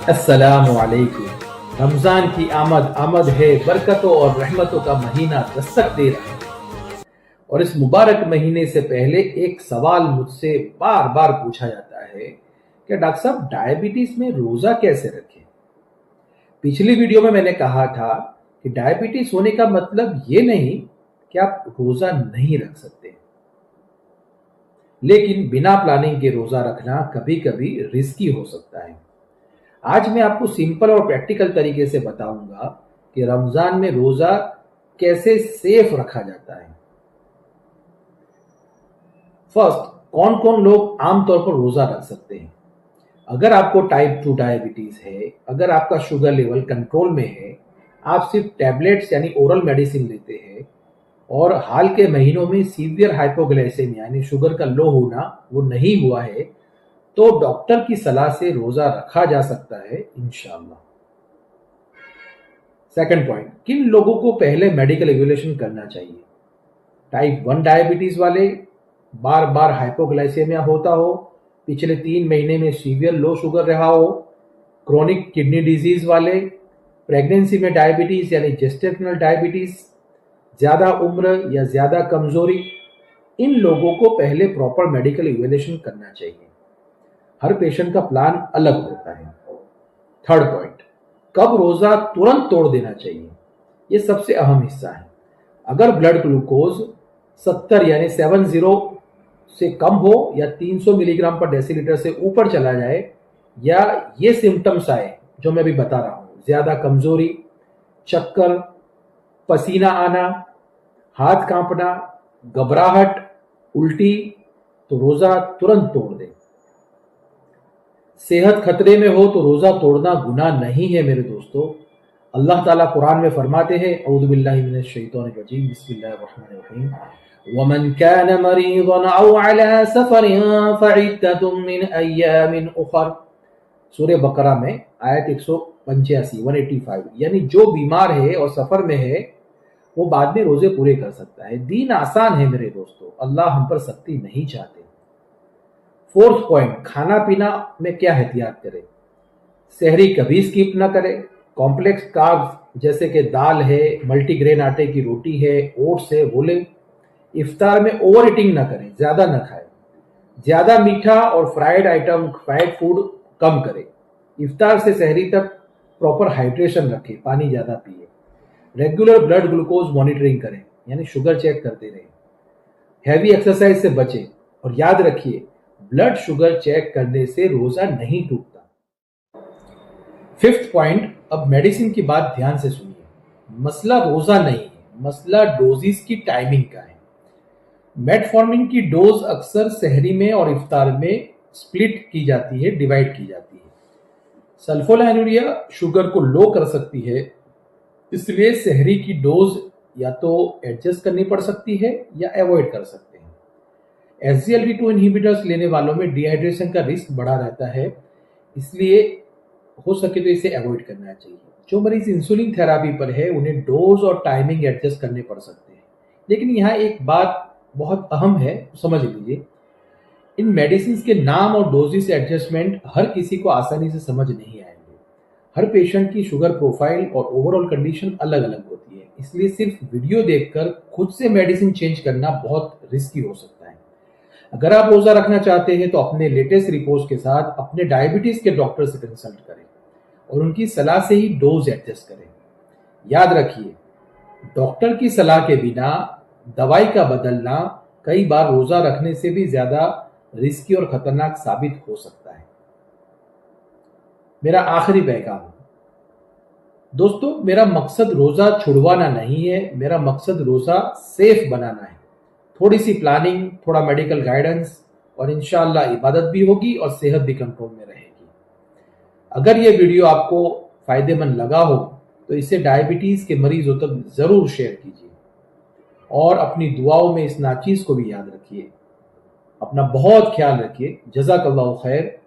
अस्सलामुअलैकुम। रमज़ान की आमद है, बरकतों और रहमतों का महीना दस्तक दे रहा है। और इस मुबारक महीने से पहले एक सवाल मुझसे बार बार पूछा जाता है कि डॉक्टर साहब, डायबिटीज में रोजा कैसे रखें। पिछली वीडियो में मैंने कहा था कि डायबिटीज होने का मतलब ये नहीं कि आप रोजा नहीं रख सकते, लेकिन बिना प्लानिंग के रोजा रखना कभी कभी रिस्की हो सकता है। आज मैं आपको सिंपल और प्रैक्टिकल तरीके से बताऊंगा कि रमजान में रोजा कैसे सेफ रखा जाता है। फर्स्ट, कौन कौन लोग आमतौर पर रोजा रख सकते हैं। अगर आपको टाइप 2 डायबिटीज है, अगर आपका शुगर लेवल कंट्रोल में है, आप सिर्फ टैबलेट्स यानी ओरल मेडिसिन लेते हैं और हाल के महीनों में सीवियर हाइपोग्लाइसेमिया यानी शुगर का लो होना वो नहीं हुआ है, तो डॉक्टर की सलाह से रोजा रखा जा सकता है इंशाअल्लाह। सेकंड पॉइंट, किन लोगों को पहले मेडिकल इवैल्यूएशन करना चाहिए। टाइप 1 डायबिटीज वाले, बार बार हाइपोग्लाइसेमिया होता हो, पिछले 3 महीने में सीवियर लो शुगर रहा हो, क्रोनिक किडनी डिजीज वाले, प्रेगनेंसी में डायबिटीज यानी जेस्टेशनल डायबिटीज, ज्यादा उम्र या ज्यादा कमजोरी, इन लोगों को पहले प्रॉपर मेडिकल इवैल्यूएशन करना चाहिए। हर पेशेंट का प्लान अलग होता है। थर्ड पॉइंट, कब रोजा तुरंत तोड़ देना चाहिए। यह सबसे अहम हिस्सा है। अगर ब्लड ग्लूकोज 70 यानी 70 से कम हो या 300 मिलीग्राम पर डेसीलीटर से ऊपर चला जाए, या ये सिम्टम्स आए जो मैं अभी बता रहा हूं, ज्यादा कमजोरी, चक्कर, पसीना आना, हाथ कांपना, घबराहट, उल्टी, तो रोजा तुरंत तोड़ दें। सेहत खतरे में हो तो रोजा तोड़ना गुनाह नहीं है मेरे दोस्तों। अल्लाह ताला कुरान में फरमाते हैं, औज़ु बिल्लाहि मिनश शैतानिर रजीम, बिस्मिल्लाहिर रहमानिर रहीम, वमन कान मरीदन औ अला सफरिन फइद्दतुम मिन अय्यामिन उखर। सूरह बकरा में आयत 185 यानी जो बीमार है और सफर में है वो बाद में रोजे पूरे कर सकता है। दीन आसान है मेरे दोस्तों, अल्लाह हम पर सख्ती नहीं चाहते। फोर्थ पॉइंट, खाना पीना में क्या एहतियात करें। सहरी कभी स्किप ना करें। कॉम्प्लेक्स कार्ब्स जैसे कि दाल है, मल्टीग्रेन आटे की रोटी है, ओट्स है, वो लें। इफ्तार में ओवर ईटिंग ना करें, ज्यादा ना खाएं। ज्यादा मीठा और फ्राइड आइटम, फ्राइड फूड कम करें। इफ्तार से सहरी तक प्रॉपर हाइड्रेशन रखें, पानी ज्यादा पिए। रेगुलर ब्लड ग्लूकोज मॉनिटरिंग करें, यानी शुगर चेक करते रहें। हैवी एक्सरसाइज से बचें और याद रखिए, ब्लड शुगर चेक करने से रोजा नहीं टूटता। फिफ्थ पॉइंट, अब मेडिसिन की बात ध्यान से सुनिए। मसला रोजा नहीं है, मसला डोजेस की टाइमिंग का है। मेटफॉर्मिन की डोज अक्सर सहरी में और इफ्तार में स्प्लिट की जाती है, डिवाइड की जाती है। सल्फोनाइलुरिया शुगर को लो कर सकती है, इसलिए सहरी की डोज या तो एडजस्ट करनी पड़ सकती है या अवॉइड कर सकते हैं। SGLT2 इनहिबिटर्स लेने वालों में डिहाइड्रेशन का रिस्क बढ़ा रहता है, इसलिए हो सके तो इसे अवॉइड करना चाहिए। जो मरीज इंसुलिन थेरापी पर है उन्हें डोज और टाइमिंग एडजस्ट करने पड़ सकते हैं। लेकिन यहाँ एक बात बहुत अहम है, समझ लीजिए, इन मेडिसिन के नाम और डोजेस एडजस्टमेंट हर किसी को आसानी से समझ नहीं आएंगे। हर पेशेंट की शुगर प्रोफाइल और ओवरऑल कंडीशन अलग अलग होती है, इसलिए सिर्फ वीडियो देखकर खुद से मेडिसिन चेंज करना बहुत रिस्की हो सकता है। अगर आप रोजा रखना चाहते हैं तो अपने लेटेस्ट रिपोर्ट्स के साथ अपने डायबिटीज के डॉक्टर से कंसल्ट करें और उनकी सलाह से ही डोज एडजस्ट करें। याद रखिए, डॉक्टर की सलाह के बिना दवाई का बदलना कई बार रोजा रखने से भी ज्यादा रिस्की और खतरनाक साबित हो सकता है। मेरा आखिरी पैगाम दोस्तों, मेरा मकसद रोजा छुड़वाना नहीं है, मेरा मकसद रोजा सेफ बनाना है। थोड़ी सी प्लानिंग, थोड़ा मेडिकल गाइडेंस और इंशाअल्लाह इबादत भी होगी और सेहत भी कंट्रोल में रहेगी। अगर ये वीडियो आपको फायदेमंद लगा हो तो इसे डायबिटीज के मरीजों तक जरूर शेयर कीजिए और अपनी दुआओं में इस नाचीज को भी याद रखिए। अपना बहुत ख्याल रखिए। जज़ाकल्लाहु खैर।